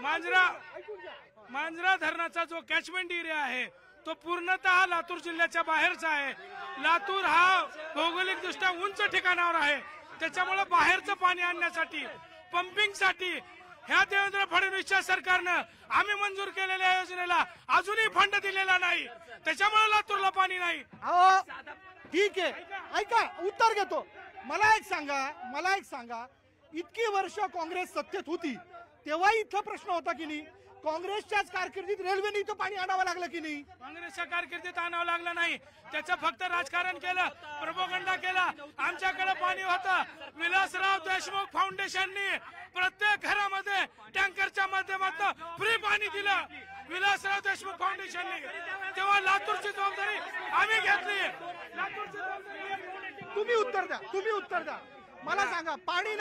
मांजरा धरणाचा जो catchment area आहे तो पूर्णतः लातूर जिल्ह्याच्या बाहेरचा आहे। लातूर हा भौगोलिक दृष्ट्या उंच ठिकाणावर आहे, त्याच्यामुळे बाहेरचं पाणी आणण्यासाठी पंपिंगसाठी ह्या देवेंद्र फडणवीसच्या सरकारनं आम्ही मंजूर केलेल्या योजनेला अजूनही फंड दिलेला नाही, त्याच्यामुळे लातूरला पाणी नाही। ठीक आहे, ऐका उत्तर घेतो। मला एक सांगा इतकी वर्ष काँग्रेस सत्तेत होती तेव्हा इथं प्रश्न होता की नाही? काँग्रेसच्याच कारकिर्दीत रेल्वेने इथं पाणी आणावं लागलं की नाही? काँग्रेसच्या कारकिर्दीत आणावं लागलं नाही, त्याचं फक्त राजकारण केलं, प्रोपगंडा केला। आमच्याकडे पाणी होतं, विलासराव देशमुख फाउंडेशननी प्रत्येक घरामध्ये टँकरच्या माध्यमातून फ्री पाणी दिलं विलासराव देशमुख फाउंडेशनने, तेव्हा लातूरची जबाबदारी आम्ही घेतली। तुम्ही उत्तर द्या मला सांगा, पाणी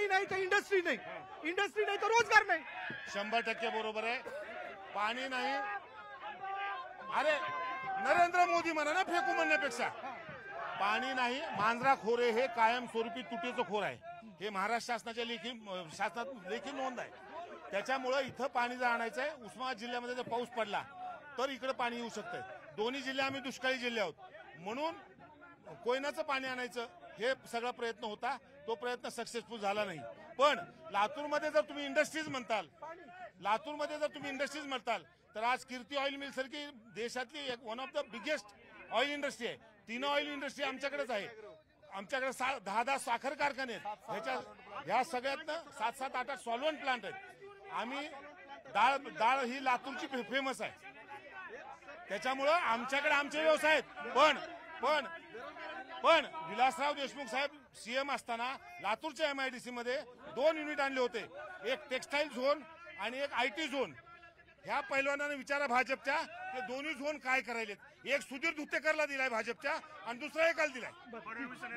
नाही तर इंडस्ट्री नाही तर रोजगार नाही। 100% बरोबर आहे, पाणी नाही। अरे नरेंद्र मोदी म्हणा ना फेकू म्हणण्यापेक्षा, पाणी नाही। मांजरा खोरे हे कायमस्वरूपी तुटीचं खोर आहे, हे महाराष्ट्र शासनाच्या शासनात लेखी नोंद आहे। त्याच्यामुळे इथं पाणी जर आणायचं आहे, उस्मानाबाद जिल्ह्यामध्ये जर पाऊस पडला तर इकडे पाणी येऊ शकतंय। दोन्ही जिल्हे आम्ही दुष्काळी जिल्हे आहोत, म्हणून कोयनाचं पाणी आणायचं हे सगळा प्रयत्न होता, तो प्रयत्न सक्सेसफुल झाला नाही। पण लातूरमध्ये जर तुम्ही इंडस्ट्रीज म्हणताल तर आज कीर्ती ऑइल मिल सारखी देशातली one of the biggest oil industry आहे, 3 ऑइल इंडस्ट्री आमच्याकडेच आहे। आमच्याकडे 10 साखर कारखाने आहेत, ह्या सगळ्यातनं 7, 8 सॉल्व्हंट प्लांट आहेत। आम्ही डाळ ही लातूरची फेमस आहे, त्याच्यामुळं आमच्याकडे आमचे व्यवसाय आहेत। पण विलासराव देशमुख साहेब सीएम असताना लातूरच्या MIDC मध्ये 2 युनिट आणले होते, एक टेक्सटाईल झोन आणि एक IT झोन। ह्या पैलवानाने विचारा भाजपच्या, ते दोन्ही झोन काय करायलेत। एक सुधीर धुत्तेकरला दिलाय भाजपच्या आणि दुसरा एकाला दिलाय।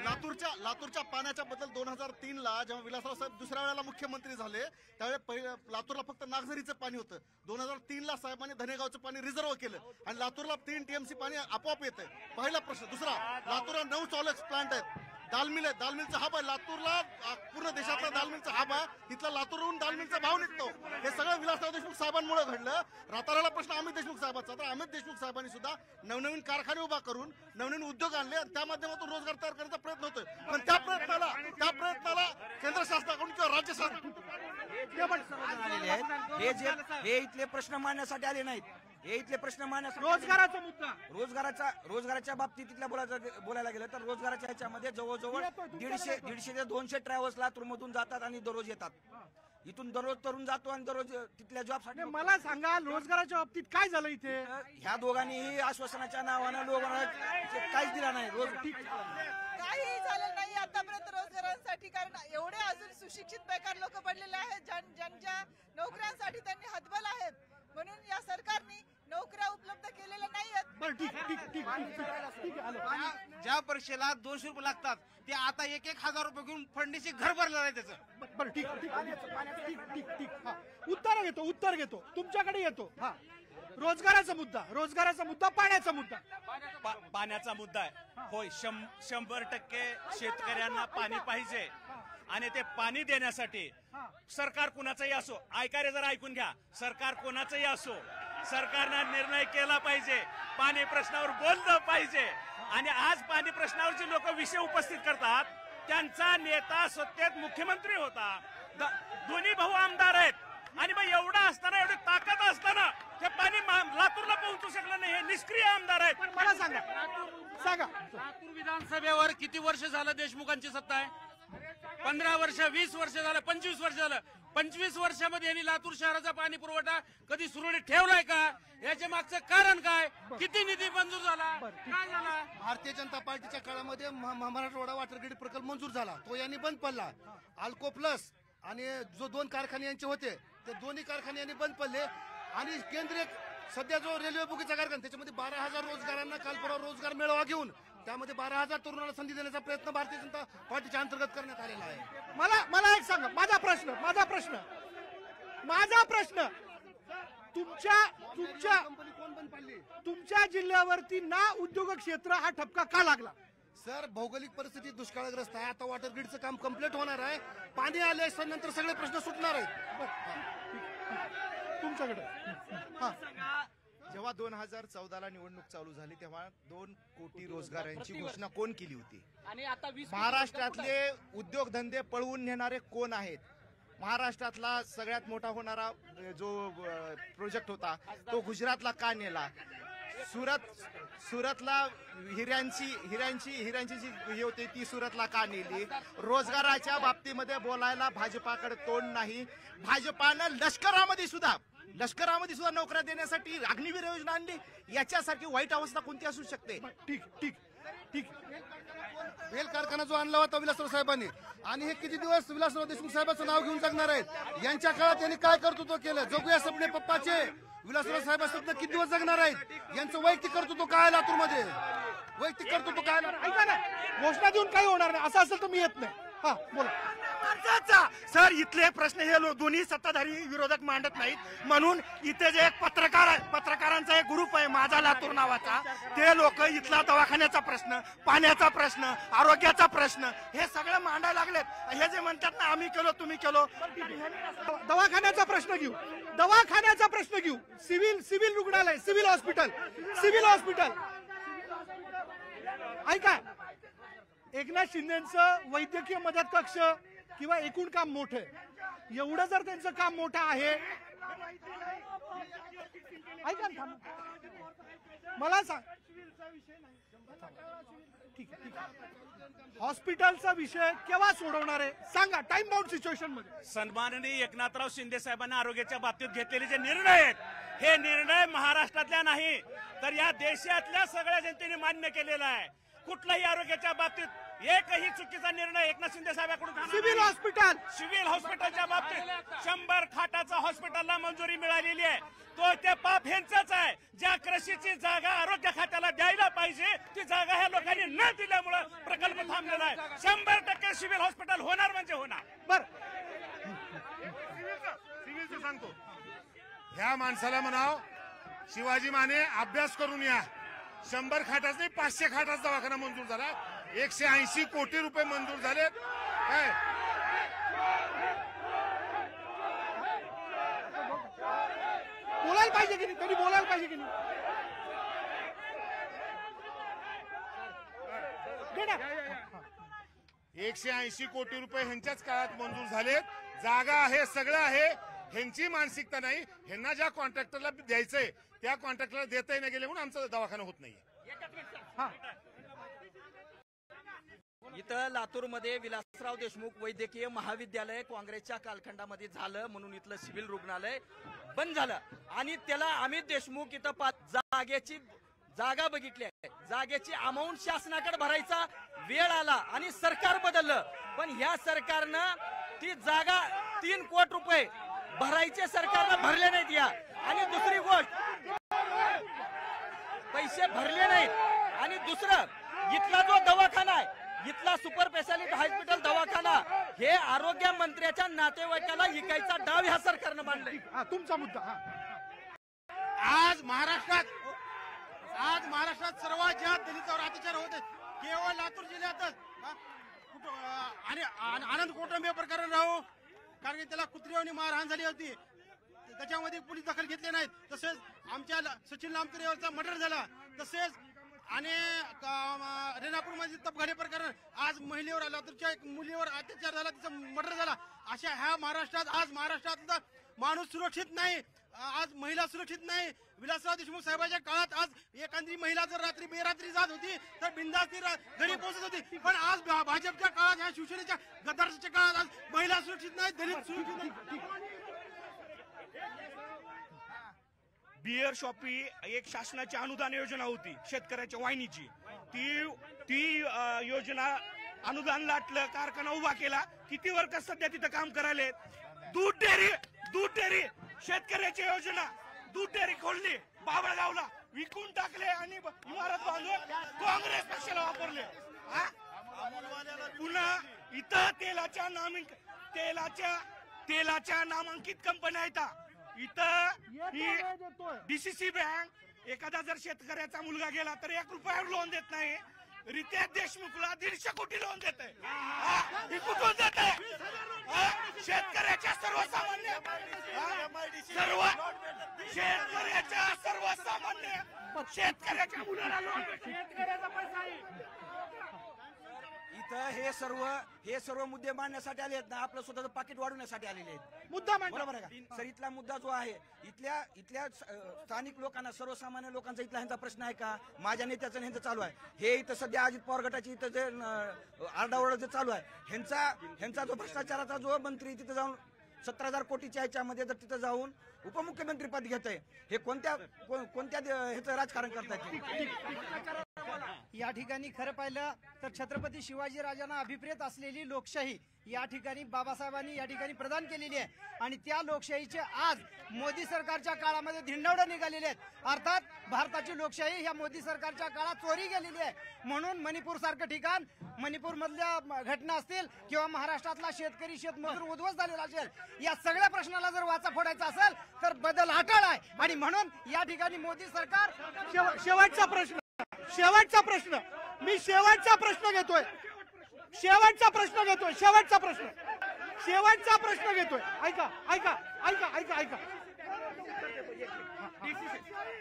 लातूरच्या पाण्याच्या बद्दल 2003ला जेव्हा विलासराव साहेब दुसऱ्या वेळेला मुख्यमंत्री झाले त्यावेळी लातूरला फक्त नागझरीचं पाणी होतं। 2003ला साहेबांनी धनेगावचं पाणी रिझर्व्ह केलं आणि लातूरला 3 TMC पाणी आपोआप येतंय। पहिला प्रश्न। दुसरा, लातूरला 9 सॉलेक्स प्लांट आहेत, दालमिल आहे, दालमिलचा हब आहे लातूरला, पूर्ण देशातला दालमिलचा हब आहे, तिथला लातूरहून दालमिलचा भाव निघतो। हे सगळं विलासराव देशमुख साहेबांमुळे घडलं। राहणारा प्रश्न अमित देशमुख साहेबांचा, तर अमित देशमुख साहेबांनी सुद्धा नवनवीन कारखाने उभा करून नवनवीन उद्योग आणले आणि त्या माध्यमातून रोजगार तयार करण्याचा प्रयत्न होतोय। पण त्या प्रयत्नाला केंद्र शासनाकडून किंवा राज्य हे इथले प्रश्न मांडण्यासाठी आले नाहीत, हे इथले प्रश्न मांडण्यासाठी रोजगाराचा मुद्दा, रोजगाराच्या बाबतीत इथल्या बोलायला गेलं तर रोजगाराच्या ह्याच्यामध्ये जवळजवळ 150 ते 200 ट्रॅव्हल्स लातूरमधून जातात आणि दररोज येतात। इथून दररोज तरुण जातो आणि दररोज तिथल्या जॉबसाठी। मला सांगा रोजगाराच्या बाबतीत काय झालं इथे? ह्या दोघांनीही आश्वासनाच्या नावानं लोकांना काहीच दिला नाही, काही झालं नाही आतापर्यंत रोजगारांसाठी, कारण एवढे अजून सुशिक्षित बेकार लोक पडलेले आहेत ज्यांच्या नोकऱ्यांसाठी त्यांनी हतबल आहेत, म्हणून या सरकारने नोकऱ्या उपलब्ध केलेल्या नाहीयेत। ज्या परीक्षेला 200 रुपये लागतात ते आता 1,000 रुपये घेऊन फडणीस घर भरलेलं आहे त्याचं। बरं ठीक। उत्तर घेतो तुमच्याकडे येतो। रोजगाराचा मुद्दा पाण्याचा मुद्दा पाण्याचा मुद्दा आहे। होय, 100% शेतकऱ्यांना पाणी पाहिजे आणि ते पाणी देण्यासाठी सरकार कुणाचंही असो, ऐकारे जर ऐकून घ्या, सरकार कोणाचंही असो, सरकारनं निर्णय केला पाहिजे, पाणी प्रश्नावर बोललं पाहिजे। आणि आज पाणी प्रश्नावर जे लोक विषय उपस्थित करतात त्यांचा नेता सत्तेत मुख्यमंत्री होता, दोन्ही भाऊ आमदार आहेत, आणि मग एवढा असताना, एवढी ताकद असताना ते पाणी लातूरला पोहोचू शकलं नाही, हे निष्क्रिय आमदार आहेत। मला सांगा लातूर विधानसभेवर किती वर्ष झालं देशमुखांची सत्ता आहे? 15 वर्ष, 20 वर्ष झालं, 25 वर्ष झालं। 25 वर्षामध्ये यांनी लातूर शहराचा पाणी पुरवठा कधी सुरळीत ठेवलाय का? याच्या मागचं कारण काय? किती निधी मंजूर झाला, काय झाला? भारतीय जनता पार्टीच्या काळामध्ये मराठवाडा वॉटर ग्रीड प्रकल्प मंजूर झाला, तो यांनी बंद पडला। अल्को प्लस आणि जो 2 कारखाने यांचे होते ते दोन्ही कारखाने यांनी बंद पडले। आणि केंद्रीय सध्या जो रेल्वे बुकीचा कारखाना त्याच्यामध्ये 12,000 रोजगारांना काल परवा रोजगार मेळावा घेऊन त्यामध्ये 12,000 तरुणांना संधी देण्याचा प्रयत्न भारतीय जनता पार्टीच्या अंतर्गत करण्यात आलेला आहे। मला एक सांगा, माझा प्रश्न तुमच्या जिल्ह्यावरती ना उद्योग क्षेत्र हा ठपका का लागला? सर, भौगोलिक परिस्थिती दुष्काळग्रस्त आहे, आता वॉटर ग्रीडचं काम कंप्लीट होणार आहे, पाणी आल्यानंतर सगळे प्रश्न सुटणार आहेत। तुमच्याकडे हा जेव्हा 2014ला निवडणूक चालू झाली तेव्हा 2 कोटी रोजगारांची घोषणा कोण केली होती? आणि आता 20 महाराष्ट्रातले उद्योगधंदे पळवून नेणारे कोण आहेत? महाराष्ट्रातला सगळ्यात मोठा होणारा जो प्रोजेक्ट होता तो गुजरातला का नेला? सुरतला हिऱ्यांची जी हे होती ती सुरतला का नेली? रोजगाराच्या बाबतीमध्ये बोलायला भाजपाकडे तोंड नाही. भाजपानं लष्करामध्ये सुद्धा नोकऱ्या देण्यासाठी अग्निवीर योजना आणली. याच्यासाठी वाईट अवस्था कोणती असू शकते? ठीक वेल कारखाना जो आणला होता विलासराव साहेबांनी, आणि हे किती दिवस विलासराव देशमुख साहेबांचं नाव घेऊन जगणार आहेत? यांच्या काळात त्यांनी काय कर्तृत्व केलं? जगूया सपने पप्पाचे. विलासराव साहेब स्वप्न किती दिवस जगणार आहेत? यांचं वैयक्तिक कर्तृत्व काय लातूरमध्ये? वैयक्तिक कर्तृत्व काय? ऐका ना, घोषणा देऊन काही होणार नाही. असं असेल तर मी येत नाही. हा बोला. सर, इथले प्रश्न हे दोन्ही सत्ताधारी विरोधक मांडत नाहीत, म्हणून इथे जे एक पत्रकारांचा एक ग्रुप आहे माझा लातूर नावाचा, ते लोक इथला दवाखान्याचा प्रश्न, पाण्याचा प्रश्न, आरोग्याचा प्रश्न हे सगळं मांडायला लागलेत. हे जे म्हणतात ना आम्ही केलो तुम्ही केलो, दवाखान्याचा प्रश्न घेऊ. सिव्हिल रुग्णालय, सिव्हिल हॉस्पिटल. ऐका, एकनाथ शिंदेचं वैद्यकीय मदत कक्ष किंवा एकूण काम मोठं आहे. एवढं जर त्यांचं काम मोठं आहे, ऐका ना, मला सांग. ठीक आहे. हॉस्पिटलचा विषय केव्हा सोडवणार आहे सांगा, टाइम बाउंड सिच्युएशन मध्ये. सन्माननीय एकनाथराव शिंदे साहेबांनी आरोग्याच्या बाबतीत घेतलेले जे निर्णय आहेत, हे निर्णय महाराष्ट्रातल्या नाही तर या देशातल्या सगळ्या जनतेने मान्य केलेला आहे. कुठलाही आरोग्याच्या बाबतीत एकही चुकीचा निर्णय एकनाथ शिंदे साहेबांकडून. सिव्हिल हॉस्पिटलच्या बाबतीत 100 खाटाचा हॉस्पिटलला मंजुरी मिळालेली आहे. तो ते पाप ह्यांचंच आहे. ज्या कृषीची जागा आरोग्य खात्याला द्यायला पाहिजे ती जागा ह्या लोकांनी न दिल्यामुळे प्रकल्प थांबलेला आहे. 100% सिव्हिल हॉस्पिटल होणार म्हणजे होणार. बर, सिव्हिलचं सांगतो, ह्या माणसाला म्हणाव शिवाजी माने अभ्यास करून या. 100 खाटाच नाही 500 खाटाचा दवाखाना मंजूर झाला. 180 कोटी रुपये मंजूर झाले. काय बोलायला पाहिजे की नाही? त्यांनी बोलायला पाहिजे की नाही? 180 कोटी रुपये ह्यांच्याच काळात मंजूर झालेत. जागा आहे, सगळं आहे. ह्यांची मानसिकता नाही. ह्यांना ज्या कॉन्ट्रॅक्टरला द्यायचंय त्या कॉन्ट्रॅक्टरला देताही नाही गेले म्हणून आमचा दवाखाना होत नाहीये. इथं लातूरमध्ये विलासराव देशमुख वैद्यकीय महाविद्यालय काँग्रेसच्या कालखंडामध्ये झालं म्हणून इथलं सिव्हिल रुग्णालय बंद झालं आणि त्याला अमित देशमुख इथं जागा बघितली आहे. जागेची अमाऊंट शासनाकडे भरायचा वेळ आला आणि सरकार बदललं, पण ह्या सरकारनं ती जागा 3 कोटी रुपये भरायचे सरकारनं भरले नाहीत. या आणि दुसरी गोष्ट, पैसे भरले नाहीत. आणि दुसरं, इथला जो दवाखाना आहे, इथला सुपर स्पेशालिटी हॉस्पिटल दवाखाना हे आरोग्य मंत्र्याच्या नातेवाईकाला विकायचा डाव ह्या सरकारनं मांडलाय. तुमचा मुद्दा. आज महाराष्ट्रात सर्वात जास्त दलितांवर अत्याचार होत आहेत केवळ लातूर जिल्ह्यातच. आणि आनंद कोटंबे प्रकरण राहू, कारण की त्याला कुत्र्यावनी मारहाण झाली होती, त्याच्यामध्ये पोलीस दखल घेतले नाहीत. तसेच आमच्या सचिन लामकरेवरचा मर्डर झाला. तसेच आणि रेणापूरमध्ये तपघाडे प्रकरण, आज महिलेवर, लातूरच्या एक मुलीवर अत्याचार झाला, तिचा मर्डर झाला. अशा ह्या महाराष्ट्रात आज महाराष्ट्रातला माणूस सुरक्षित नाही, आज महिला सुरक्षित नाही. विलासराव देशमुख साहेबांच्या काळात आज एखादी महिला जर रात्री बेरात्री जात होती तर बिंदास ती घरी पोहोचत होती, पण आज भाजपच्या काळात, ह्या शिवसेनेच्या गद्दारच्या काळात आज महिला सुरक्षित नाही, दलित सुरक्षित नाही. बियर शॉपी एक शासनाची अनुदान योजना होती शेतकऱ्याच्या वाहिनीची. ती योजना अनुदान लाटलं, कारखाना उभा केला. किती वर्क सध्या तिथं काम करायले. दूध डेअरी शेतकऱ्याची योजना, दूध डेअरी खोलली, बाबळगावला विकून टाकले आणि इमारत बांधून काँग्रेस पक्षाला वापरले. पुन्हा इथं तेलाच्या नामांकित कंपन्या आहेत. इथं डीसीसी बँक, एखादा जर शेतकऱ्याचा मुलगा गेला तर 1 रुपयावर लोन देत नाही. रितेश देशमुखला 150 कोटी लोन देत आहे. ही कुठून देत आहे? शेतकऱ्याच्या सर्वसामान्य शेतकऱ्याच्या मुलाला लोन शेतकऱ्याचा पैसा आहे. इथं हे सर्व मुद्दे मांडण्यासाठी आले आहेत ना, आपलं स्वतःचं पाकिट वाढवण्यासाठी आलेले आहेत. मुद्दा मांडा. बरोबर आहे का? सर, इथला मुद्दा जो आहे, इथल्या स्थानिक लोकांना, सर्वसामान्य लोकांचा इथला ह्यांचा प्रश्न आहे का? माझ्या नेत्याचं ह्यांचं चालू आहे. हे इथं सध्या अजित पवार गटाची इथं जे आरडाओरडा जे चालू आहे, ह्यांचा जो भ्रष्टाचाराचा जो मंत्री तिथं जाऊन 17,000 कोटीच्या ह्याच्यामध्ये जर तिथं जाऊन उपमुख्यमंत्री पद घेत आहे, हे कोणत्या ह्याचं राजकारण करतायत? या ठिकाणी खरं पाहिलं तर छत्रपती शिवाजी राजांना अभिप्रेत असलेली लोकशाही या ठिकाणी बाबासाहेबांनी या ठिकाणी प्रदान केलेली आहे आणि त्या लोकशाहीचे आज मोदी सरकारच्या काळामध्ये धिंडवडं निघालेले आहेत. अर्थात भारताची लोकशाही ह्या मोदी सरकारच्या काळात चोरी गेलेली आहे. म्हणून मणिपूर सारखं ठिकाण, मणिपूर मधल्या घटना असतील किंवा महाराष्ट्रातला शेतकरी शेतमजूर उद्ध्वस्त झालेला असेल, या सगळ्या प्रश्नाला जर वाचा फोडायचा असेल तर बदल अटळ आहे. आणि म्हणून या ठिकाणी मोदी सरकार शेवटचा प्रश्न मी शेवटचा प्रश्न घेतोय. ऐका.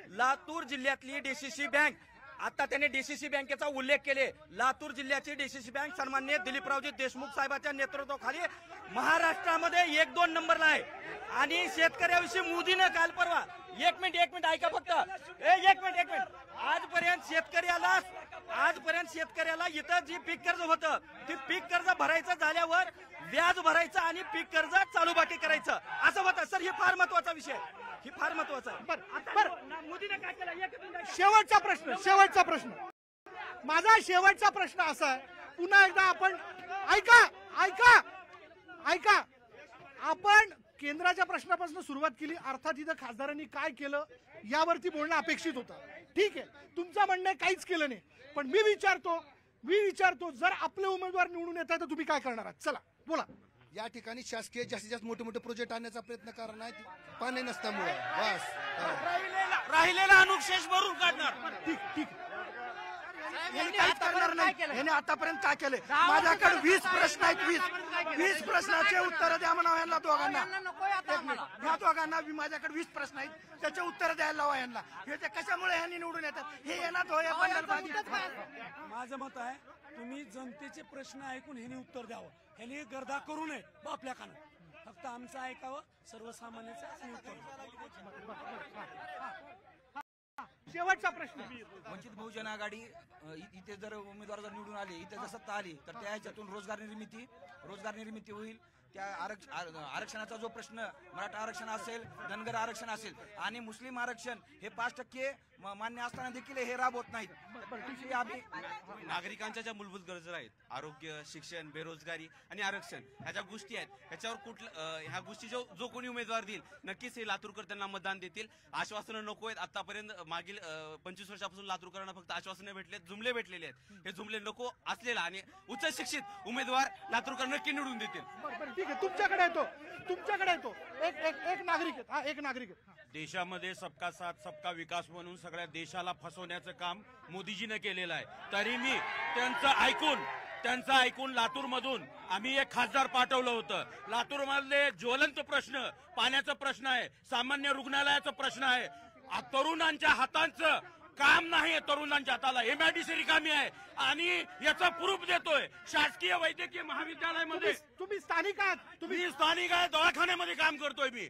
लातूर जिल्ह्यातली डीसीसी बँक, आता त्यांनी डीसीसी बँकेचा उल्लेख केले. लातूर जिल्ह्याची डीसीसी बँक सन्माननीय दिलीपरावजी देशमुख साहेबांच्या नेतृत्वाखाली महाराष्ट्रामध्ये 1-2 नंबरला आहे. आणि शेतकऱ्याविषयी मोदीनं काल परवा एक मिनिट ऐका फक्त. एक मिनिट आजपर्यंत शेतकऱ्याला इथं जी पीक कर्ज होतं, ते पीक कर्ज भरायचं झाल्यावर व्याज भरायचं आणि पीक कर्ज चालूबाकी करायचं असं होतं. सर, हे फार महत्वाचा विषय आहे. मोदीने काय केलं? शेवटचा प्रश्न माझा शेवटचा प्रश्न असा आहे. पुन्हा एकदा आपण ऐका आपण केंद्राच्या प्रश्नापासून सुरुवात केली. अर्थात इथं खासदारांनी काय केलं यावरती बोलणं अपेक्षित होतं. ठीक आहे, तुमचं म्हणणं काहीच केलं नाही. पण मी विचारतो जर आपले उमेदवार निवडून येत आहे तर तुम्ही काय करणार आहात? चला बोला. या ठिकाणी शासकीय जास्तीत जास्त मोठे मोठे प्रोजेक्ट आणण्याचा प्रयत्न करणार, पाणी नसल्यामुळे बस राहिलेला अनुशेष भरून काढणार. ठीक. याने आतापर्यंत काय केले? माझ्याकडे 20 प्रश्न आहेत. 20 प्रश्नाचे उत्तर द्या म्हणा यांना दोघांना. या दोघांना माझ्याकडे 20 प्रश्न आहेत, त्याचे उत्तर द्यायला लावा यांना. हे ते कशामुळे यांनी निवडून येतात हे यांना माझं मत आहे, तुम्ही जनतेचे प्रश्न ऐकून ह्यांनी उत्तर द्यावं. ह्यांनी गर्दा करू नये आपल्या कानात. फक्त आमचं ऐकावं, सर्वसामान्यांचं उत्तर. शेवटचा प्रश्न. वंचित बहुजन आघाडी इथे जर उमेदवार जर निवडून आले, इथे जर सत्ता आली तर त्या ह्याच्यातून रोजगार निर्मिती होईल. त्या आरक्षणाचा जो प्रश्न, मराठा आरक्षण असेल, धनगर आरक्षण असेल आणि मुस्लिम आरक्षण हे 5% मान्य असताना देखील हे राबवत नाहीत. नागरिकांच्या ज्या मूलभूत गरजा आहेत, आरोग्य, शिक्षण, बेरोजगारी आणि आरक्षण, ह्या ज्या गोष्टी आहेत, ह्याच्यावर ह्या गोष्टी जो कोणी उमेदवार देईल नक्कीच हे लातूरकर त्यांना मतदान देतील. आश्वासनं नको आहेत. आतापर्यंत मागील 25 वर्षापासून लातूरकरांना फक्त आश्वासनं भेटलेत, जुमले भेटलेले आहेत. हे जुमले नको असलेला आणि उच्च शिक्षित उमेदवार लातूरकर नक्की निवडून देतील. ठीक आहे, तुमच्याकडे येतो. एक नागरिक. देशामध्ये सबका साथ सबका विकास म्हणून सगळ्या देशाला फसवण्याचं काम मोदीजीने केलेलं आहे. तरी मी त्यांचं ऐकून लातूरमधून आम्ही एक खासदार पाठवलं होतं. लातूरमधले ज्वलंत प्रश्न, पाण्याचा प्रश्न आहे, सामान्य रुग्णालयाचा प्रश्न आहे, तरुणांच्या हातांचं काम नाही, तरुणांच्या हाताला MIDC रिकामी आहे आणि याचा प्रूफ देतोय. शासकीय वैद्यकीय महाविद्यालयामध्ये तुम्ही स्थानिक आहात. मी स्थानिक आहे, दवाखान्यामध्ये काम करतोय. मी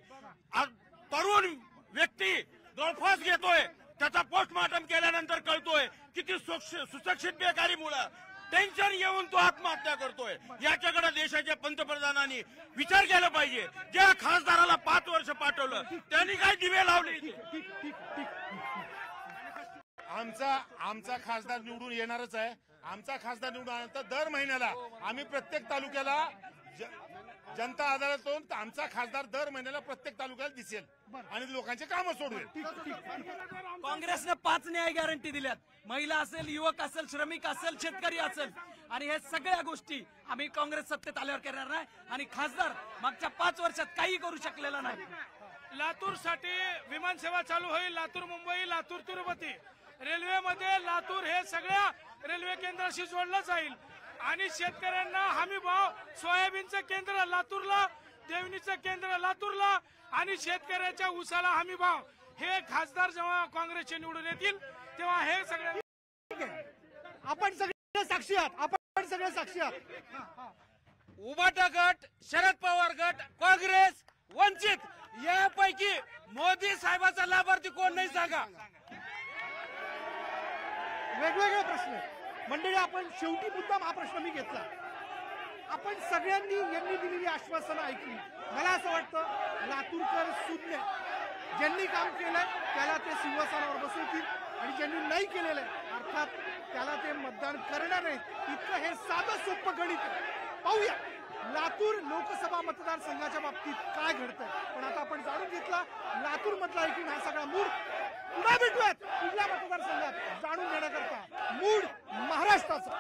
तरुण व्यक्ती गळफास घेतोय, त्याचा पोस्टमॉर्टम केल्यानंतर कळतोय किती सुशिक्षित बेकारीमुळे टेन्शन येऊन तो आत्महत्या करतोय. याच्याकडे देशाच्या पंतप्रधानांनी विचार केला पाहिजे. ज्या खासदाराला 5 वर्ष पाठवलं त्यांनी काय दिवे लावले? आमचा खासदार निवडून येणारच आहे. आमचा खासदार निवडून आल्यानंतर दर महिन्याला आम्ही प्रत्येक तालुक्याला जनता अदालतून आमचा खासदार दर महिन्याला प्रत्येक तालुक्याला दिसेल आणि लोकांचे कामं सोडवेल. काँग्रेसने 5 न्याय गॅरंटी दिल्यात. महिला असेल, युवक असेल, श्रमिक असेल, शेतकरी असेल, आणि हे सगळ्या गोष्टी आम्ही काँग्रेस सत्तेत आल्यावर करणार नाही. आणि खासदार मागच्या 5 वर्षात काही करू शकलेला नाही. लातूरसाठी विमान सेवा चालू होईल. लातूर मुंबई, लातूर तिरुपती, रेल्वेमध्ये लातूर हे सगळ्या रेल्वे केंद्राशी जोडलं जाईल आणि शेतकऱ्यांना हमी भाव, सोयाबीनचं केंद्र लातूरला, देवणीचं केंद्र लातूरला आणि शेतकऱ्याच्या ऊसाला हमी भाव, हे खासदार जेव्हा काँग्रेसचे निवडून येतील तेव्हा हे सगळे आपण सगळे साक्षी आहात, आपण सगळे साक्षी आहात. उबाटा गट, शरद पवार गट, काँग्रेस, वंचित यापैकी मोदी साहेबाचा लाभार्थी कोण नाही सांगा. वेगवेगळे प्रश्न मंडळी, आपण शेवटी मुद्दाम हा प्रश्न मी घेतला. आपण सगळ्यांनी यांनी दिलेली आश्वासनं ऐकली. मला असं वाटतं लातूरकर सुज्ञ, ज्यांनी काम केलंय त्याला ते सिंहासनावर बसवतील आणि ज्यांनी नाही केलेलं आहे अर्थात त्याला ते मतदान करणार नाहीत. इतकं हे साधं सोपं गणित आहे. पाहूया लातूर लोकसभा मतदारसंघाच्या बाबतीत काय घडतंय. पण आता आपण जाणून घेतला लातूर मधला एकूण हा सगळा मूड. पुन्हा भेटूयात पुढल्या मतदारसंघात जाणून घेण्याकरता मूड महाराष्ट्राचा.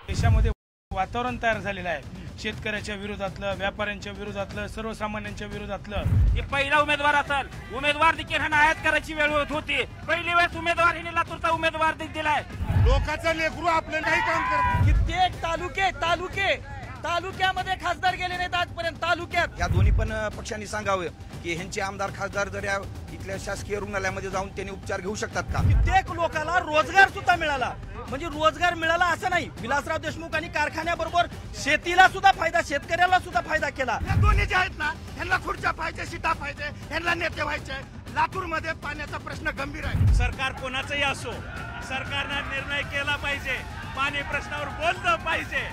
देशामध्ये वातावरण तयार झालेलं आहे. शेतकऱ्याच्या विरोधातलं, व्यापाऱ्यांच्या विरोधातलं, सर्वसामान्यांच्या विरोधातलं. हे पहिला उमेदवार असेल, उमेदवार देखील ह्यांना आयात करायची वेळ होत होती. पहिली वेळेस उमेदवार हिने लातूरचा उमेदवार दिलाय. लोकांचं लेकरू आपलं नाही काम करत. कित्येक तालुक्यामध्ये खासदार गेले नाहीत आजपर्यंत. तालुक्यात या दोन्ही पण पक्षांनी सांगावं की ह्यांचे आमदार खासदार जर या इथल्या शासकीय रुग्णालयामध्ये जाऊन त्यांनी उपचार घेऊ शकतात का. कित्येक लोकांना रोजगार सुद्धा मिळाला. म्हणजे रोजगार मिळाला असं नाही, विलासराव देशमुख आणि कारखान्याबरोबर शेतीला सुद्धा फायदा, शेतकऱ्याला सुद्धा फायदा केला. या दोन्ही जे आहेत ना, ह्यांना खुर्च्या पाहिजे, सीटा पाहिजे, ह्यांना नेते व्हायचे. लातूरमध्ये पाण्याचा प्रश्न गंभीर आहे. सरकार कोणाचंही असो, सरकारनं निर्णय केला पाहिजे, पाणी प्रश्नावर बोललं पाहिजे.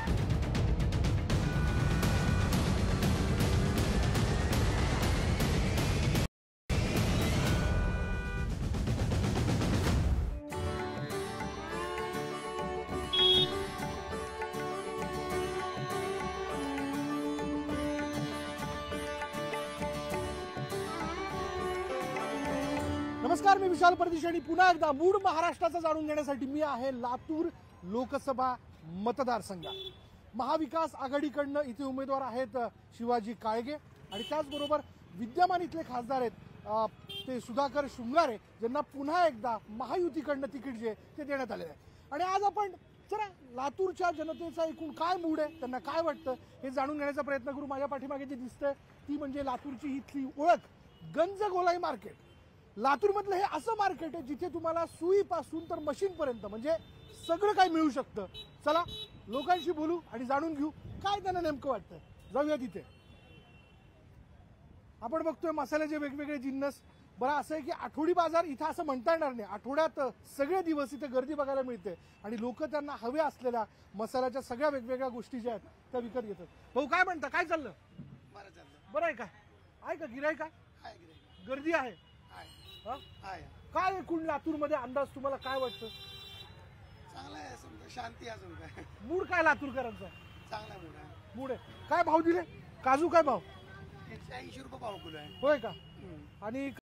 नमस्कार, मी विशाल परदेशी आणि पुन्हा एकदा मूड महाराष्ट्राचा जाणून घेण्यासाठी मी आहे लातूर लोकसभा मतदारसंघात. महाविकास आघाडीकडनं इथे उमेदवार आहेत शिवाजी काळगे आणि त्याचबरोबर विद्यमान इथले खासदार आहेत ते सुधाकर शृंगारे, ज्यांना पुन्हा एकदा महायुतीकडनं तिकीट जे ते देण्यात आलेलं आहे. आणि आज आपण जरा लातूरच्या जनतेचा एकूण काय मूड आहे, त्यांना काय वाटतं हे जाणून घेण्याचा प्रयत्न करू. माझ्या पाठीमागे जी दिसतंय ती म्हणजे लातूरची इथली ओळख, गंजगोलाई मार्केट. लातूरमधलं हे असं मार्केट आहे जिथे तुम्हाला सुईपासून तर मशीनपर्यंत म्हणजे सगळं काही मिळू शकतं. चला लोकांशी बोलू आणि जाणून घेऊ काय त्यांना नेमकं वाटतं. जाऊया तिथे. आपण बघतोय मसाल्याचे वेगवेगळे जिन्नस. बरं असं आहे की आठवडी बाजार इथं असं म्हणता येणार नाही, आठवड्यात सगळे दिवस इथे गर्दी बघायला मिळते आणि लोक त्यांना हव्या असलेल्या मसाल्याच्या सगळ्या वेगवेगळ्या गोष्टी ज्या आहेत त्या विकत घेतात. भाऊ काय म्हणता, काय चाललं? बरं आहे काय का गिराईक काय गर्दी आहे? काय एकूण लातूरमध्ये अंदाज तुम्हाला काय वाटतं? चांगला आहे, समजा शांती अजून काय. मूड काय लातूरकरांचा? चांगला मूड आहे. मूड आहे. काय भाव दिले? काजू काय भाव? 180 रुपये पाव किलो आहे. होय का? आणि